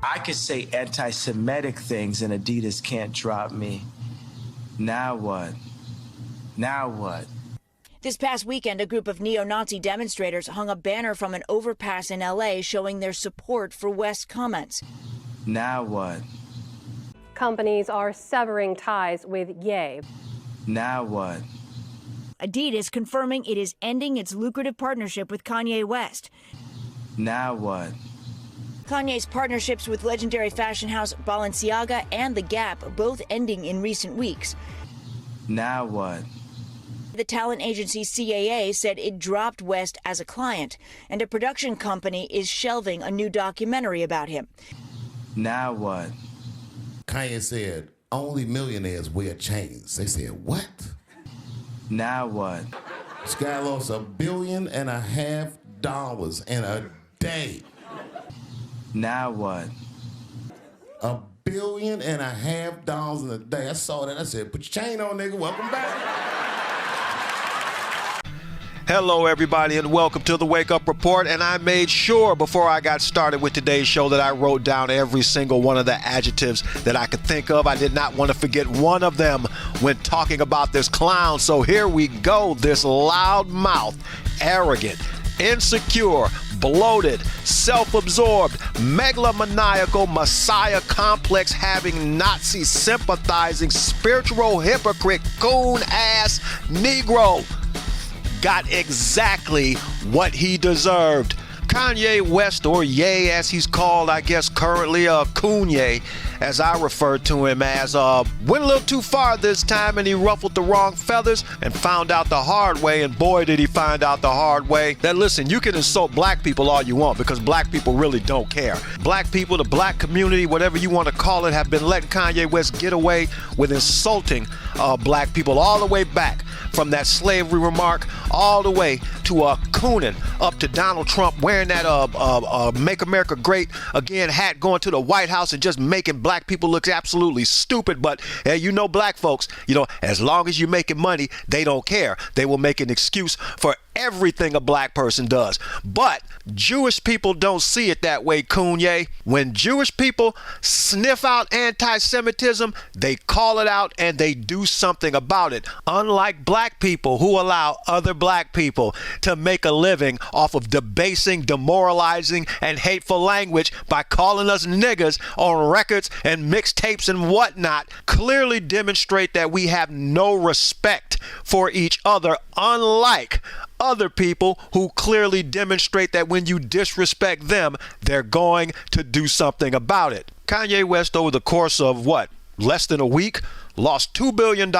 I could say anti-Semitic things and Adidas can't drop me. Now what? Now what? This past weekend, a group of neo-Nazi demonstrators hung a banner from an overpass in L.A. showing their support for West's comments. Now what? Companies are severing ties with Ye. Now what? Adidas confirming it is ending its lucrative partnership with Kanye West. Now what? Kanye's partnerships with legendary fashion house Balenciaga and The Gap both ending in recent weeks. Now what? The talent agency CAA said it dropped West as a client, and a production company is shelving a new documentary about him. Now what? Kanye said, only millionaires wear chains. They said, what? Now what? This guy lost $1.5 billion in a day. Now what? $1.5 billion in a day. I saw that. I said, put your chain on, nigga. Welcome back. Hello, everybody, and welcome to the Wake Up Report. And I made sure before I got started with today's show that I wrote down every single one of the adjectives that I could think of. I did not want to forget one of them when talking about this clown. So here we go. This loudmouth, arrogant, insecure, bloated, self-absorbed, megalomaniacal, messiah complex having Nazi sympathizing, spiritual hypocrite, coon ass Negro got exactly what he deserved. Kanye West, or Ye as he's called, I guess currently, Kanye, as I refer to him as, went a little too far this time and he ruffled the wrong feathers and found out the hard way, and boy did he find out the hard way that, listen, you can insult black people all you want because black people really don't care. Black people, the black community, whatever you want to call it, have been letting Kanye West get away with insulting black people all the way back from that slavery remark all the way to cooning up to Donald Trump wearing that Make America Great Again hat, going to the White House and just making black people look absolutely stupid. But hey, you know, black folks, you know, as long as you're making money, they don't care. They will make an excuse for everything a black person does. But Jewish people don't see it that way, Kanye. When Jewish people sniff out anti-Semitism, they call it out and they do something about it. Unlike black people who allow other black people to make a living off of debasing, demoralizing, and hateful language by calling us niggas on records and mixtapes and whatnot, clearly demonstrate that we have no respect for each other, unlike other people who clearly demonstrate that when you disrespect them, they're going to do something about it. Kanye West, over the course of less than a week, lost $2 billion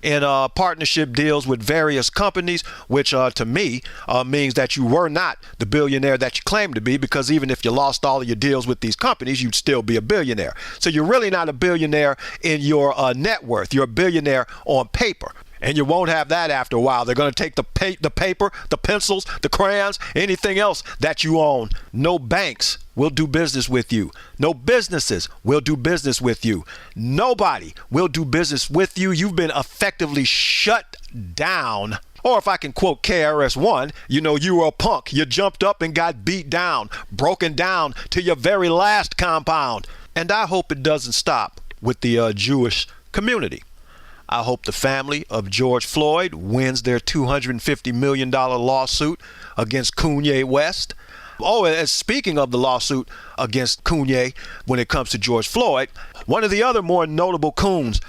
in partnership deals with various companies, which to me means that you were not the billionaire that you claim to be, because even if you lost all of your deals with these companies, you'd still be a billionaire. So you're really not a billionaire in your net worth. You're a billionaire on paper. And you won't have that after a while. They're going to take the paper, the pencils, the crayons, anything else that you own. No banks will do business with you. No businesses will do business with you. Nobody will do business with you. You've been effectively shut down. Or if I can quote KRS-One, you know, you were a punk. You jumped up and got beat down, broken down to your very last compound. And I hope it doesn't stop with the Jewish community. I hope the family of George Floyd wins their $250 million lawsuit against Kanye West. Oh, and speaking of the lawsuit against Kanye, when it comes to George Floyd, one of the other more notable coons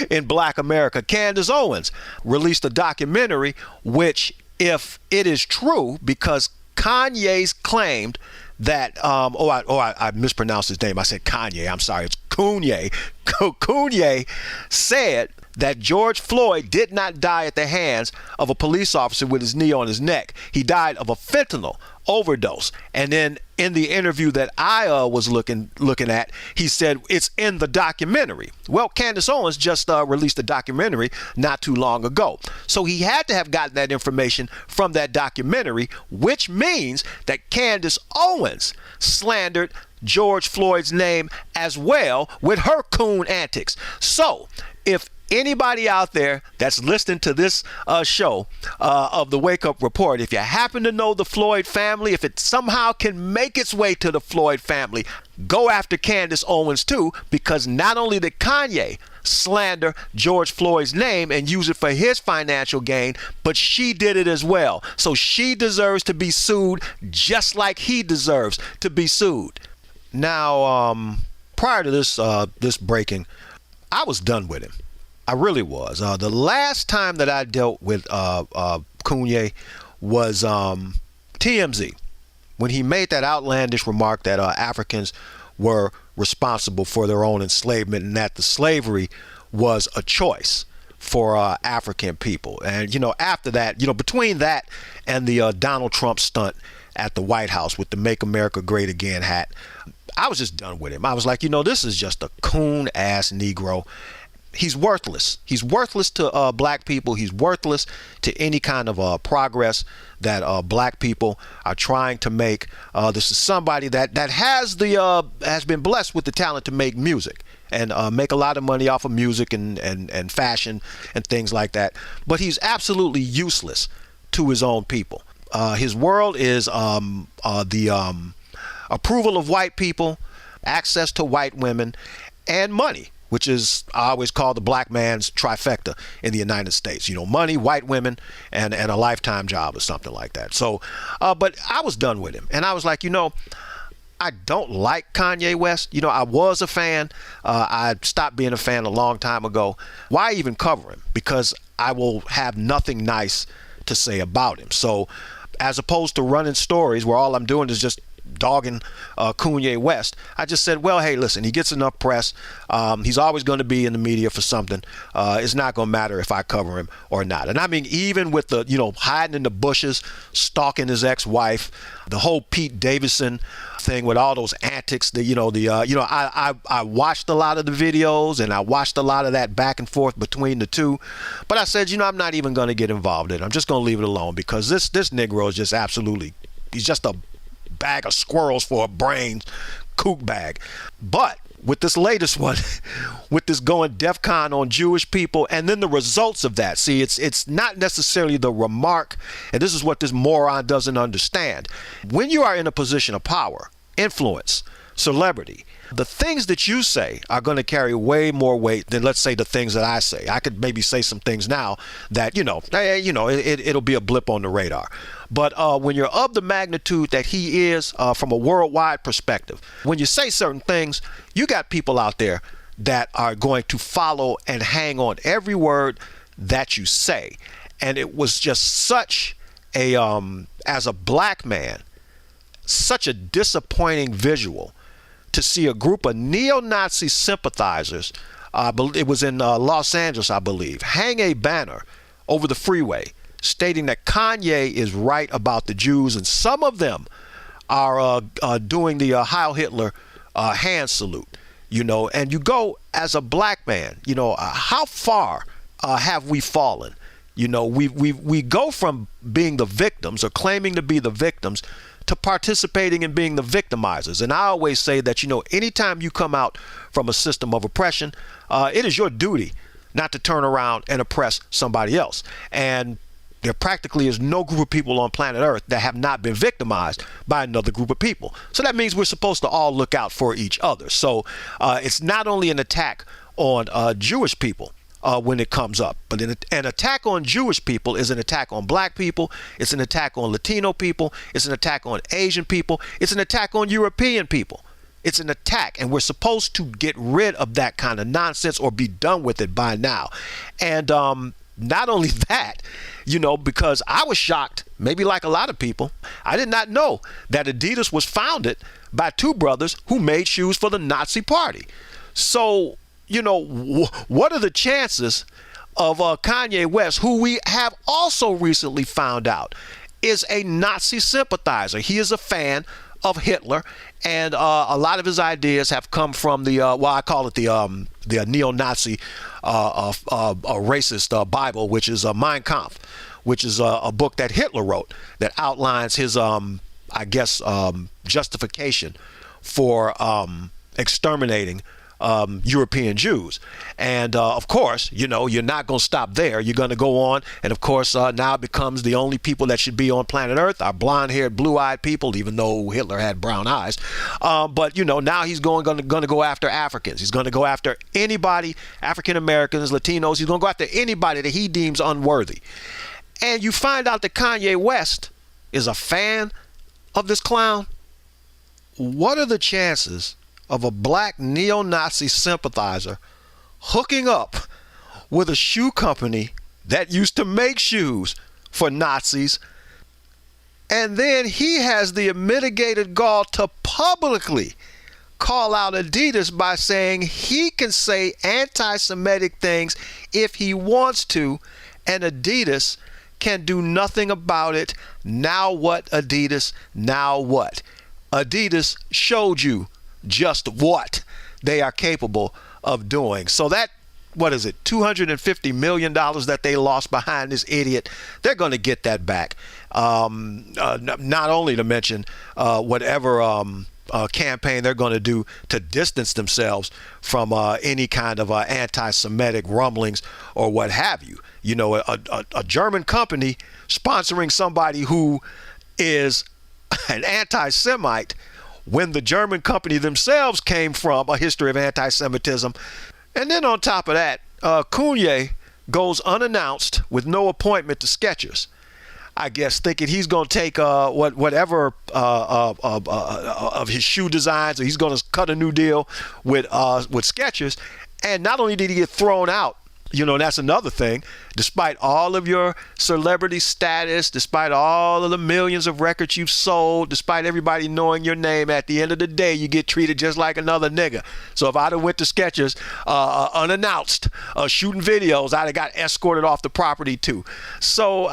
in Black America, Candace Owens, released a documentary which, if it is true, because Kanye's claimed that, I mispronounced his name. I said Kanye. I'm sorry. It's Kanye. Kanye said that George Floyd did not die at the hands of a police officer with his knee on his neck. He died of a fentanyl overdose. And then in the interview that I was looking at, he said it's in the documentary. Well, Candace Owens just released a documentary not too long ago. So he had to have gotten that information from that documentary, which means that Candace Owens slandered George Floyd's name as well with her coon antics. So if Anybody out there that's listening to this show of the Wake Up Report, if you happen to know the Floyd family, if it somehow can make its way to the Floyd family, go after Candace Owens too, because not only did Kanye slander George Floyd's name and use it for his financial gain, but she did it as well. So she deserves to be sued just like he deserves to be sued. Now, prior to this breaking, I was done with him. I really was. The last time that I dealt with Kanye was TMZ, when he made that outlandish remark that Africans were responsible for their own enslavement and that the slavery was a choice for African people. And, after that, between that and the Donald Trump stunt at the White House with the Make America Great Again hat, I was just done with him. I was like, this is just a coon-ass Negro. He's worthless. He's worthless to black people. He's worthless to any kind of progress that black people are trying to make. This is somebody that has been blessed with the talent to make music and make a lot of money off of music and fashion and things like that. But he's absolutely useless to his own people. His world is the approval of white people, access to white women, and money, which is, I always call the black man's trifecta in the United States. Money, white women, and a lifetime job or something like that. So, but I was done with him. And I was like, I don't like Kanye West. I was a fan. I stopped being a fan a long time ago. Why even cover him? Because I will have nothing nice to say about him. So, as opposed to running stories where all I'm doing is just dogging Kanye West, I just said, well, hey, listen, he gets enough press. He's always going to be in the media for something. It's not going to matter if I cover him or not. And I mean, even with the, hiding in the bushes, stalking his ex-wife, the whole Pete Davidson thing with all those antics, I watched a lot of the videos and I watched a lot of that back and forth between the two. But I said, I'm not even going to get involved in it. I'm just going to leave it alone because this Negro is just absolutely, he's just a bag of squirrels for a brain kook bag. But with this latest one, with this going DEFCON on Jewish people, and then the results of that, see, it's not necessarily the remark, and this is what this moron doesn't understand. When you are in a position of power, influence, celebrity, the things that you say are going to carry way more weight than, let's say, the things that I say. I could maybe say some things now that, it'll be a blip on the radar. But when you're of the magnitude that he is from a worldwide perspective, when you say certain things, you got people out there that are going to follow and hang on every word that you say. And it was just such a, as a black man, such a disappointing visual to see a group of neo-Nazi sympathizers, it was in Los Angeles, I believe, hang a banner over the freeway stating that Kanye is right about the Jews, and some of them are doing the Heil Hitler hand salute, and you go as a black man, how far have we fallen? We go from being the victims or claiming to be the victims to participating in being the victimizers. And I always say that, anytime you come out from a system of oppression, it is your duty not to turn around and oppress somebody else. And there practically is no group of people on planet Earth that have not been victimized by another group of people. So that means we're supposed to all look out for each other. So it's not only an attack on Jewish people when it comes up, but an attack on Jewish people is an attack on black people. It's an attack on Latino people. It's an attack on Asian people. It's an attack on European people. It's an attack, and we're supposed to get rid of that kind of nonsense or be done with it by now. And not only that, because I was shocked, maybe like a lot of people, I did not know that Adidas was founded by two brothers who made shoes for the Nazi Party. So, what are the chances of Kanye West, who we have also recently found out is a Nazi sympathizer? He is a fan of Hitler, and a lot of his ideas have come from the I call it the neo-Nazi racist Bible, which is Mein Kampf, which is a book that Hitler wrote that outlines his justification for exterminating European Jews. And of course, you're not going to stop there. You're going to go on. And of course, now it becomes the only people that should be on planet Earth are blonde-haired, blue-eyed people, even though Hitler had brown eyes. But, now he's going to go after Africans. He's going to go after anybody, African Americans, Latinos. He's going to go after anybody that he deems unworthy. And you find out that Kanye West is a fan of this clown. What are the chances of a black neo-Nazi sympathizer hooking up with a shoe company that used to make shoes for Nazis, and then he has the unmitigated gall to publicly call out Adidas by saying he can say anti-Semitic things if he wants to, and Adidas can do nothing about it? Now what, Adidas? Now what? Adidas showed you just what they are capable of doing. So that, what is it, $250 million that they lost behind this idiot, they're going to get that back. Not only to mention whatever campaign they're going to do to distance themselves from any kind of anti-Semitic rumblings or what have you. A German company sponsoring somebody who is an anti-Semite when the German company themselves came from a history of anti-Semitism. And then on top of that, Kanye goes unannounced with no appointment to Skechers. I guess thinking he's going to take whatever of his shoe designs, or he's going to cut a new deal with Skechers. And not only did he get thrown out, that's another thing. Despite all of your celebrity status, despite all of the millions of records you've sold, despite everybody knowing your name, at the end of the day, you get treated just like another nigga. So if I'd have went to Skechers unannounced, shooting videos, I'd have got escorted off the property too. So,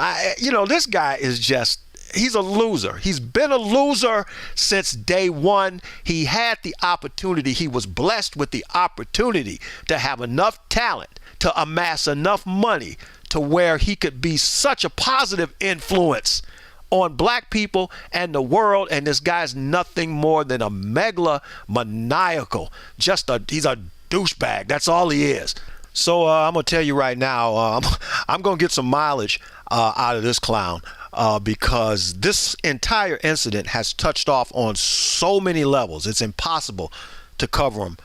this guy is just, he's a loser. He's been a loser since day one. He had the opportunity. He was blessed with the opportunity to have enough talent to amass enough money to where he could be such a positive influence on black people and the world. And this guy's nothing more than a megalomaniacal. He's a douchebag. That's all he is. So I'm going to tell you right now, I'm going to get some mileage out of this clown. Because this entire incident has touched off on so many levels. It's impossible to cover them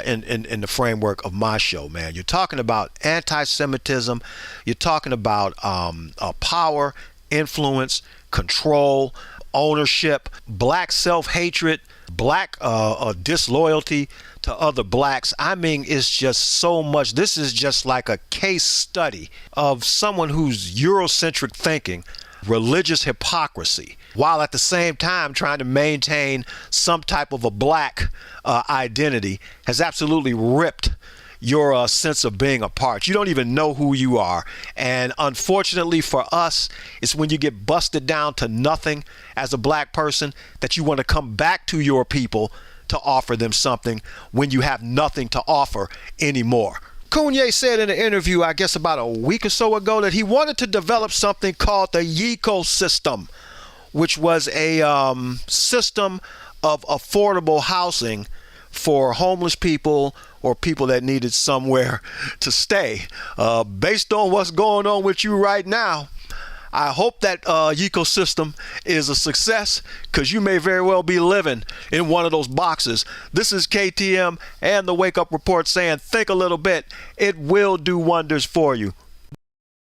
in the framework of my show, man. You're talking about anti-Semitism. You're talking about power, influence, control, ownership, black self-hatred, black disloyalty to other blacks. I mean, it's just so much. This is just like a case study of someone who's Eurocentric thinking, religious hypocrisy, while at the same time trying to maintain some type of a black identity, has absolutely ripped your sense of being apart. You don't even know who you are. And unfortunately for us, it's when you get busted down to nothing as a black person that you want to come back to your people to offer them something when you have nothing to offer anymore. Kanye said in an interview, I guess about a week or so ago, that he wanted to develop something called the ecosystem, which was a system of affordable housing for homeless people or people that needed somewhere to stay. Based on what's going on with you right now, I hope that ecosystem is a success, because you may very well be living in one of those boxes. This is KTM and the Wake Up Report saying, think a little bit. It will do wonders for you.